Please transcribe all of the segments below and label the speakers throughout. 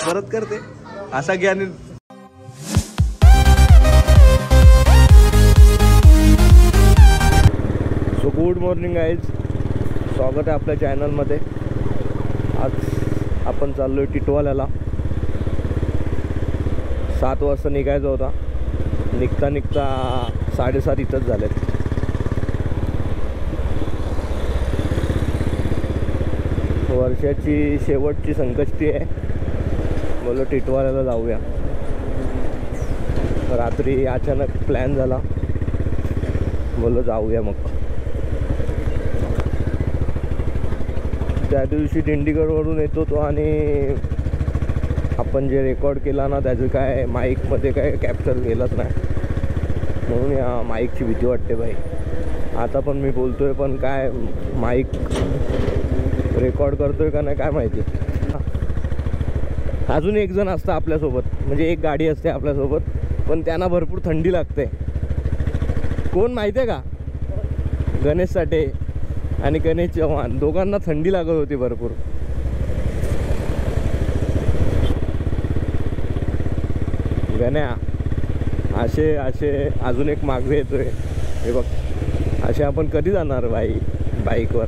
Speaker 1: परत करते असा ज्ञान. सो गुड मॉर्निंग गाईज, स्वागत आहे आपल्या चॅनलमध्ये. आज आपण चाललोय टिटवाल्याला. 7 वाजता निघायचा होता, निघता निघता 7:30 इथंच झालेत. वर्षाची शेवटची संकष्टी आहे, बोलो टिटवाल्याला जाऊया. रात्री अचानक प्लॅन झाला, बोलो जाऊया. मग त्या दिवशी दिंडीगडवरून येतो तो आणि आपण जे रेकॉर्ड केला ना त्याचं काय माईकमध्ये काय कॅप्चर केलंच नाही, म्हणून या माईकची भीती वाटते भाई. आता पण मी बोलतोय पण काय माईक रेकॉर्ड करतोय का नाही काय माहिती. अजून एक जण असतं आपल्यासोबत, म्हणजे एक गाडी असते आपल्यासोबत, पण त्यांना भरपूर थंडी लागते. कोण माहिती आहे का? गणेश साठे आणि गणेश चव्हाण, दोघांना थंडी लागत होती भरपूर. गण्या असे अजून एक मागवे येतोय, हे बघ. असे आपण कधी जाणार भाई बाईकवर,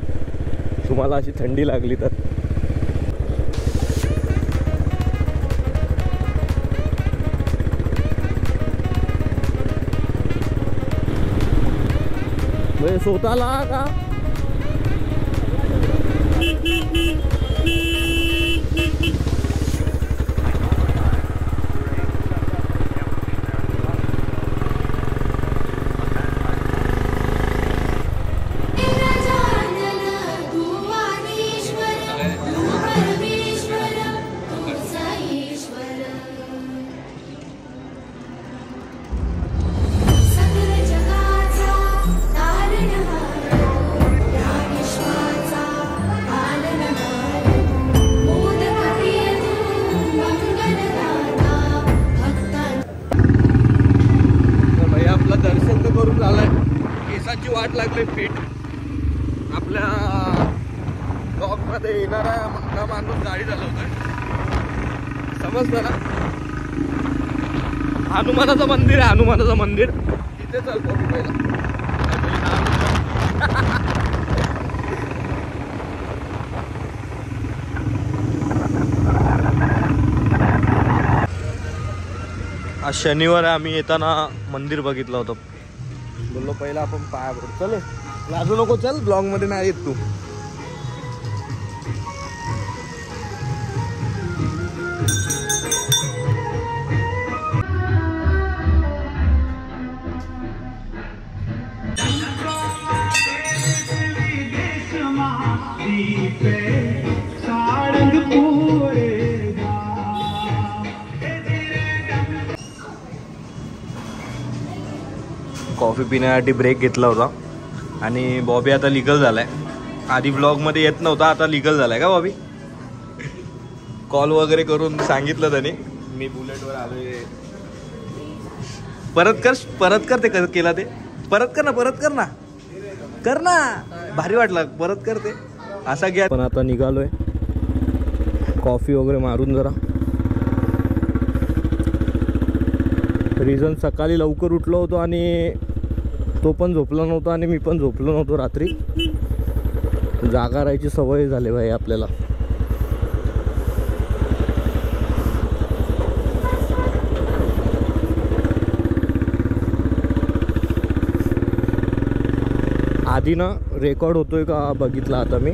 Speaker 1: तुम्हाला अशी थंडी लागली तर. म्हणजे स्वतःला का वाट लागले पीठ. आपल्या ब्लॉकमध्ये येणारा मंगा माणूस गाडी चालवतोय, समजतं ना? हनुमानाचं मंदिर आहे, हनुमानाचं मंदिर तिथे चालतो मी पहिला. आज शनिवार आहे, आम्ही येताना मंदिर बघितलं होतं. बोललो पहिला आपण पाया पडू. चल लाजू नको, चल ब्लॉग मध्ये नाही येत तू. कॉफी पिण्यासाठी ब्रेक घेतला होता आणि बॉबी आता लिगल झालाय. आधी ब्लॉगमध्ये येत नव्हता, आता लिगल झालाय का बॉबी? कॉल वगैरे करून सांगितलं त्याने, मी बुलेटवर आलोय. परत कर ते केला ते. परत कर ना भारी वाटलं. परत कर ते असा घ्या. पण आता निघालोय, कॉफी वगैरे मारून जरा. रिझन सकाळी लवकर उठलो होतो आणि तो पण झोपला नव्हता आणि मी पण झोपलो नव्हतो रात्री. जागा राहायची सवय झाली भाई आपल्याला. आधी ना रेकॉर्ड होतोय का बघितला आता मी.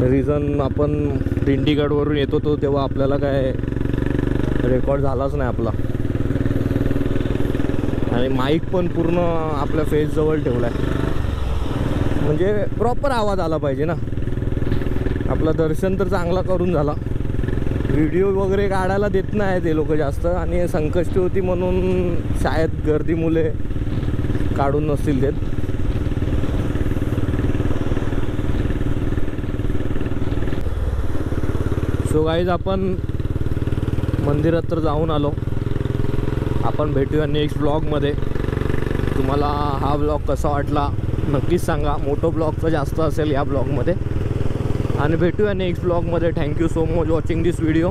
Speaker 1: रिझन आपण दिंडीगडवरून येतो तो तेव्हा आपल्याला काय रेकॉर्ड झालाच नाही आपला. आणि माईक पण पूर्ण आपल्या फेस जवळ ठेवलाय, म्हणजे प्रॉपर आवाज आला पाहिजे ना. आपलं दर्शन तर चांगला करून झाला. व्हिडिओ वगैरे काढायला देत नाही ते लोक जास्त, आणि संकष्टी होती म्हणून शाळेत गर्दी मुले काढून नसतील देत. सो गाईज आपण मंदिरात तर जाऊन आलो. आपण भेटूया नेक्स्ट ब्लॉगमध्ये. तुम्हाला हा ब्लॉग कसा वाटला नक्कीच सांगा. मोटो ब्लॉगचं जास्त असेल या ब्लॉगमध्ये. आणि भेटूया नेक्स्ट ब्लॉगमध्ये. Thank you so much watching this video.